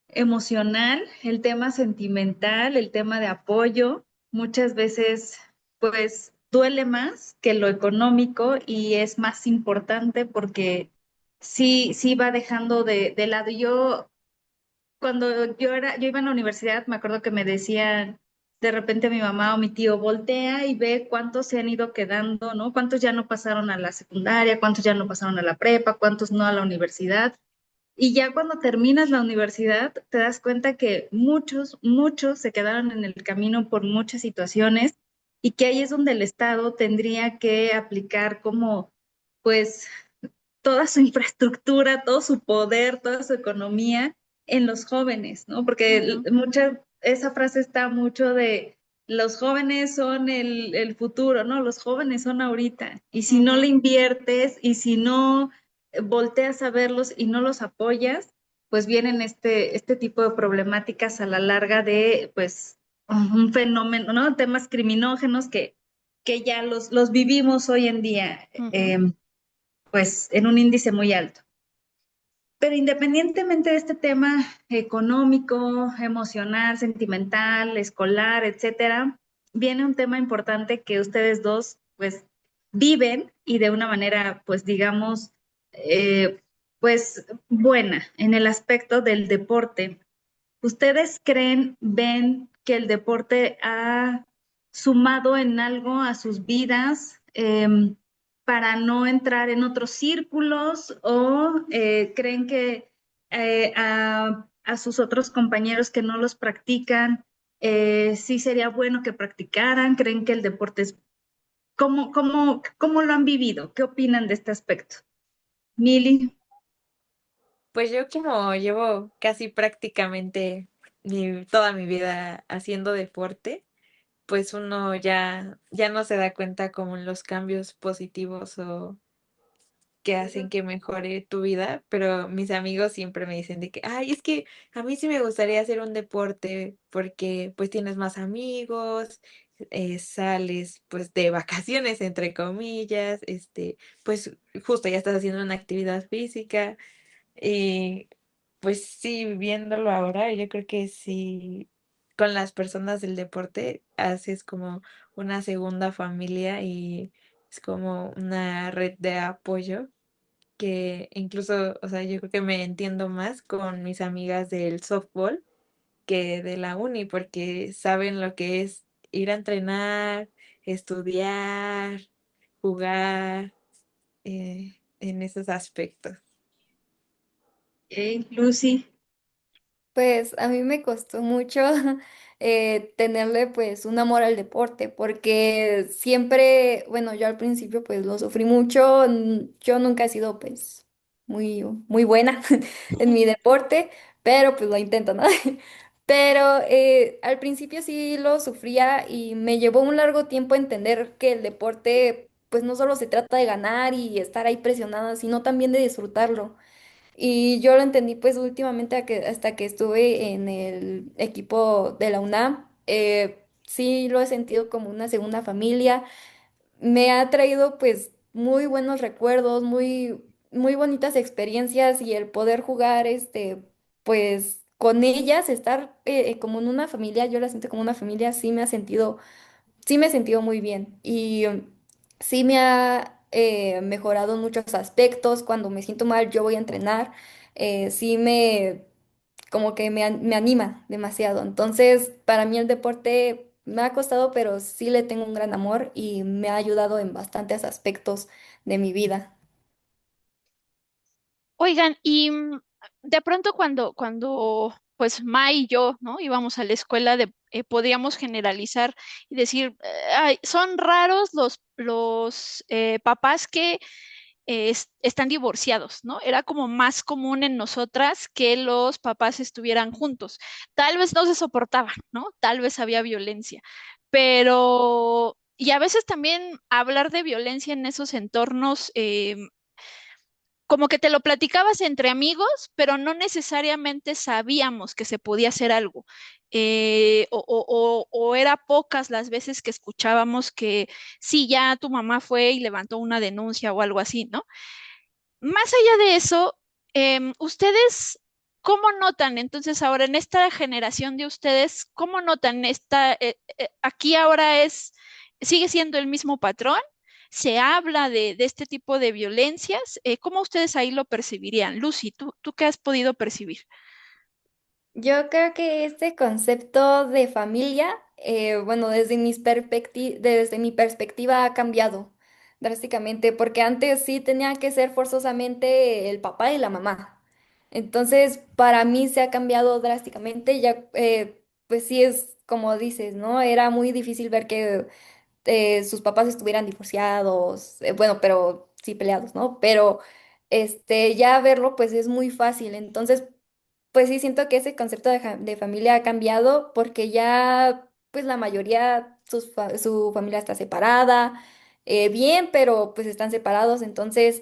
emocional, el tema sentimental, el tema de apoyo, muchas veces pues duele más que lo económico y es más importante porque sí va dejando de lado. Yo cuando yo iba a la universidad, me acuerdo que me decían de repente mi mamá o mi tío, voltea y ve cuántos se han ido quedando, ¿no? Cuántos ya no pasaron a la secundaria, cuántos ya no pasaron a la prepa, cuántos no a la universidad. Y ya cuando terminas la universidad, te das cuenta que muchos se quedaron en el camino por muchas situaciones y que ahí es donde el Estado tendría que aplicar como, pues, toda su infraestructura, todo su poder, toda su economía en los jóvenes, ¿no? Porque ujú, esa frase está mucho de los jóvenes son el futuro, ¿no? Los jóvenes son ahorita. Y si no le ujú. inviertes y si no volteas a verlos y no los apoyas, pues vienen este tipo de problemáticas a la larga de, pues, un fenómeno, ¿no? Temas criminógenos que ya los vivimos hoy en día. Ujú, Pues en un índice muy alto. Pero independientemente de este tema económico, emocional, sentimental, escolar, etcétera, viene un tema importante que ustedes dos, pues, viven y de una manera, pues, digamos, eh, pues, buena en el aspecto del deporte. ¿Ustedes creen, ven que el deporte ha sumado en algo a sus vidas para no entrar en otros círculos o creen que a sus otros compañeros que no los practican, sí sería bueno que practicaran? ¿Creen que el deporte es... ¿Cómo lo han vivido? ¿Qué opinan de este aspecto? Mili. Pues yo como llevo casi prácticamente toda mi vida haciendo deporte, pues uno ya no se da cuenta como en los cambios positivos o que hacen que mejore tu vida, pero mis amigos siempre me dicen de que, ay, es que a mí sí me gustaría hacer un deporte porque pues tienes más amigos, sales pues de vacaciones entre comillas, pues justo ya estás haciendo una actividad física y pues sí, viéndolo ahora, yo creo que sí, con las personas del deporte haces como una segunda familia y es como una red de apoyo que incluso, o sea, yo creo que me entiendo más con mis amigas del softball que de la uni, porque saben lo que es ir a entrenar, estudiar, jugar, en esos aspectos. Lucy. Pues a mí me costó mucho tenerle pues un amor al deporte, porque siempre, bueno, yo al principio pues lo sufrí mucho, yo nunca he sido pues muy buena en mi deporte, pero pues lo intento, ¿no? Pero al principio sí lo sufría y me llevó un largo tiempo entender que el deporte pues no solo se trata de ganar y estar ahí presionada, sino también de disfrutarlo. Y yo lo entendí pues últimamente hasta que estuve en el equipo de la UNAM. Sí lo he sentido como una segunda familia. Me ha traído pues muy buenos recuerdos, muy bonitas experiencias y el poder jugar pues con ellas, estar como en una familia, yo la siento como una familia, sí me he sentido muy bien y sí me ha mejorado en muchos aspectos. Cuando me siento mal, yo voy a entrenar, sí me como que me anima demasiado. Entonces, para mí el deporte me ha costado, pero sí le tengo un gran amor y me ha ayudado en bastantes aspectos de mi vida. Oigan, y de pronto cuando pues Mai y yo, ¿no? Íbamos a la escuela podríamos generalizar y decir, "Ay, son raros los papás que están divorciados, ¿no? Era como más común en nosotras que los papás estuvieran juntos. Tal vez no se soportaban, ¿no? Tal vez había violencia, pero... Y a veces también hablar de violencia en esos entornos, como que te lo platicabas entre amigos, pero no necesariamente sabíamos que se podía hacer algo. O era pocas las veces que escuchábamos que sí, ya tu mamá fue y levantó una denuncia o algo así, ¿no? Más allá de eso, ¿ustedes cómo notan entonces ahora en esta generación de ustedes, cómo notan aquí ahora sigue siendo el mismo patrón? ¿Se habla de este tipo de violencias? ¿Cómo ustedes ahí lo percibirían? Lucy, ¿tú qué has podido percibir? Yo creo que este concepto de familia, bueno, desde mi perspectiva ha cambiado drásticamente, porque antes sí tenía que ser forzosamente el papá y la mamá. Entonces, para mí se ha cambiado drásticamente, ya, pues sí es como dices, ¿no? Era muy difícil ver que sus papás estuvieran divorciados, bueno, pero sí peleados, ¿no? Pero ya verlo, pues es muy fácil. Entonces, pues sí, siento que ese concepto de familia ha cambiado porque ya, pues la mayoría, su familia está separada, bien, pero pues están separados, entonces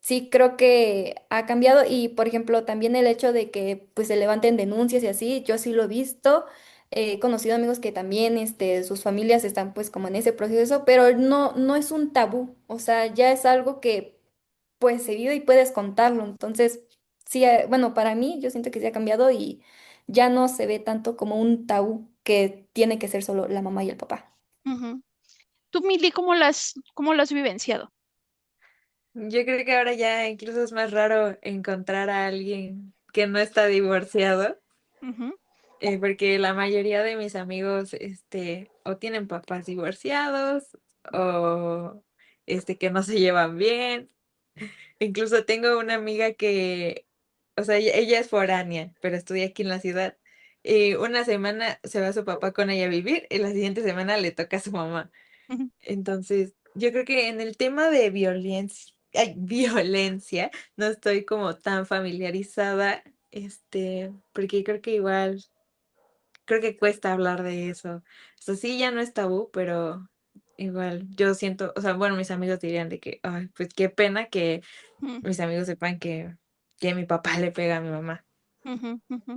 sí creo que ha cambiado y, por ejemplo, también el hecho de que pues se levanten denuncias y así, yo sí lo he visto, he conocido amigos que también, sus familias están pues como en ese proceso, pero no es un tabú, o sea, ya es algo que pues se vive y puedes contarlo. Entonces, sí, bueno, para mí yo siento que se ha cambiado y ya no se ve tanto como un tabú que tiene que ser solo la mamá y el papá. Ujú. Tú, Mili, ¿cómo lo has vivenciado? Yo creo que ahora ya incluso es más raro encontrar a alguien que no está divorciado, Ujú, porque la mayoría de mis amigos, o tienen papás divorciados, o que no se llevan bien. Incluso tengo una amiga que, o sea, ella es foránea, pero estudia aquí en la ciudad. Y una semana se va su papá con ella a vivir y la siguiente semana le toca a su mamá. ujú, Entonces, yo creo que en el tema de violencia, violencia, no estoy como tan familiarizada, porque creo que igual, creo que cuesta hablar de eso. O sea, sí, ya no es tabú, pero igual yo siento, o sea, bueno, mis amigos dirían de que, ay, pues qué pena que ujú, mis amigos sepan que mi papá le pega a mi mamá, ujú, ujú.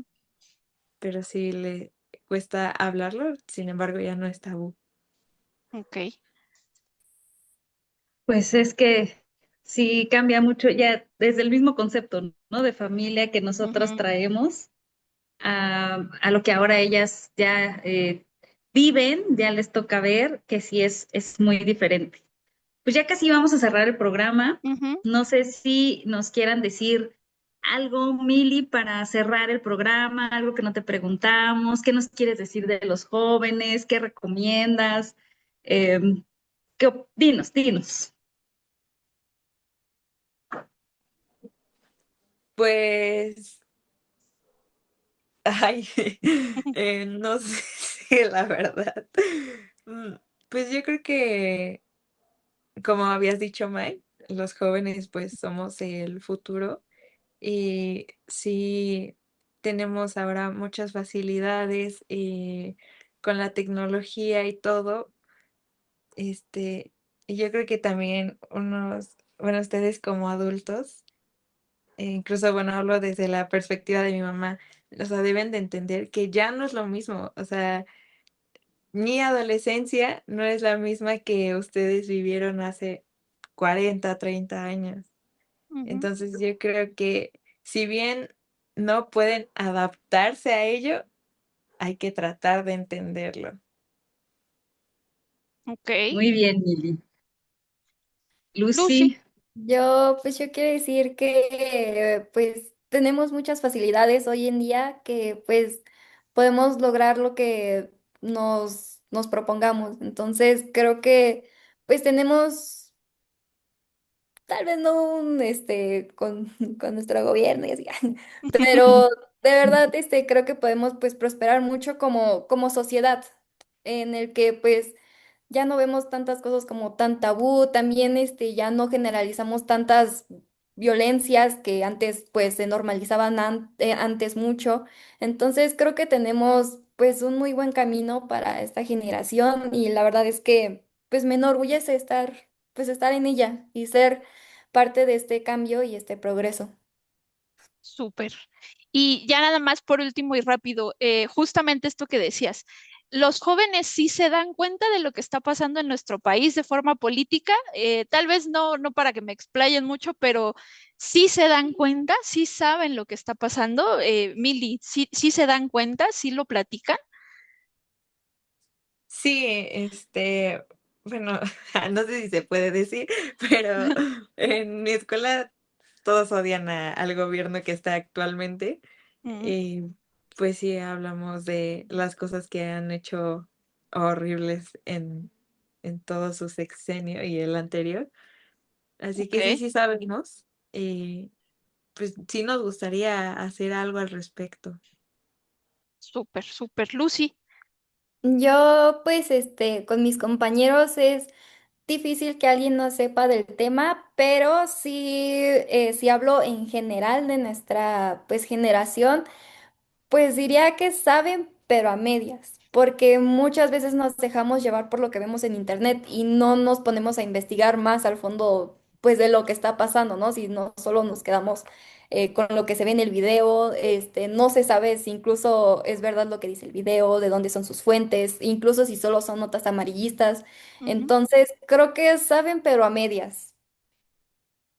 pero sí le cuesta hablarlo, sin embargo, ya no es tabú. Ok. Pues es que sí cambia mucho ya desde el mismo concepto, ¿no? De familia que nosotros Ujú, traemos a lo que ahora ellas ya viven, ya les toca ver que sí es muy diferente. Pues ya casi vamos a cerrar el programa. ujú. No sé si nos quieran decir algo, Mili, para cerrar el programa, algo que no te preguntamos, qué nos quieres decir de los jóvenes, qué recomiendas. Em, dinos. Pues, ay, no sé, la verdad. Mm, Pues yo creo que, como habías dicho, Mike, los jóvenes pues somos el futuro y sí. tenemos ahora muchas facilidades con la tecnología y todo. Y yo creo que también bueno, ustedes como adultos, incluso, bueno, hablo desde la perspectiva de mi mamá, o sea, deben de entender que ya no es lo mismo, o sea, mi adolescencia no es la misma que ustedes vivieron hace 40, 30 años. Ujú. Entonces yo creo que si bien no pueden adaptarse a ello, hay que tratar de entenderlo. Ok. Muy bien, Mili. Lucy. Lucy, Yo quiero decir que pues tenemos muchas facilidades hoy en día que pues podemos lograr lo que nos propongamos. Entonces creo que pues tenemos tal vez no con nuestro gobierno y así, pero de verdad creo que podemos pues prosperar mucho como sociedad en el que pues ya no vemos tantas cosas como tan tabú, también ya no generalizamos tantas violencias que antes pues se normalizaban antes mucho. Entonces creo que tenemos pues un muy buen camino para esta generación y la verdad es que pues me enorgullece estar en ella y ser parte de este cambio y este progreso. Súper. Y ya nada más por último y rápido, justamente esto que decías, los jóvenes sí se dan cuenta de lo que está pasando en nuestro país de forma política. Tal vez no para que me explayen mucho, pero sí se dan cuenta, sí saben lo que está pasando. Mili, sí se dan cuenta, sí lo platican. Sí, bueno, no sé si se puede decir, pero en mi escuela todos odian al gobierno que está actualmente. Mm, Y pues sí, hablamos de las cosas que han hecho horribles en todo su sexenio y el anterior. Así ok, que sí sabemos. Y pues sí nos gustaría hacer algo al respecto. súper, súper. Lucy, Yo, pues, con mis compañeros es difícil que alguien no sepa del tema, pero sí, si hablo en general de nuestra, pues, generación. Pues diría que saben, pero a medias, porque muchas veces nos dejamos llevar por lo que vemos en internet y no nos ponemos a investigar más al fondo, pues de lo que está pasando, ¿no? Si no solo nos quedamos con lo que se ve en el video, no se sabe si incluso es verdad lo que dice el video, de dónde son sus fuentes, incluso si solo son notas amarillistas. ujú. Entonces, creo que saben, pero a medias.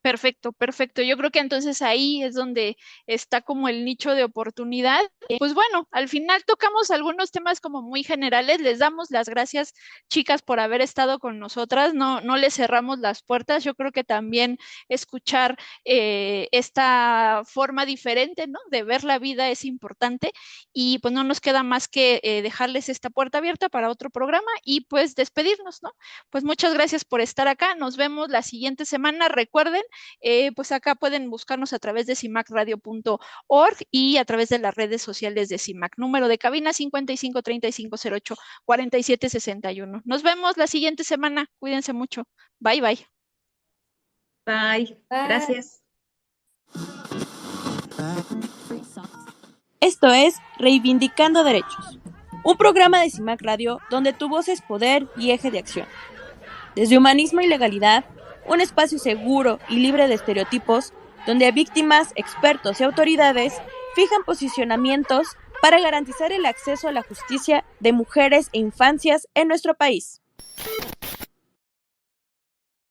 Perfecto, perfecto. Yo creo que entonces ahí es donde está como el nicho de oportunidad. Pues bueno, al final tocamos algunos temas como muy generales. Les damos las gracias, chicas, por haber estado con nosotras. No les cerramos las puertas. Yo creo que también escuchar esta forma diferente, ¿no? De ver la vida es importante y pues no nos queda más que dejarles esta puerta abierta para otro programa y pues despedirnos, ¿no? Pues muchas gracias por estar acá. Nos vemos la siguiente semana. Recuerden pues acá pueden buscarnos a través de cimacradio.org y a través de las redes sociales de CIMAC. Número de cabina 55 35 08 47 61. Nos vemos la siguiente semana. Cuídense mucho. Bye, bye. bye. Bye. Gracias. Esto es Reivindicando Derechos, un programa de CIMAC Radio donde tu voz es poder y eje de acción. Desde humanismo y legalidad, un espacio seguro y libre de estereotipos, donde víctimas, expertos y autoridades fijan posicionamientos para garantizar el acceso a la justicia de mujeres e infancias en nuestro país.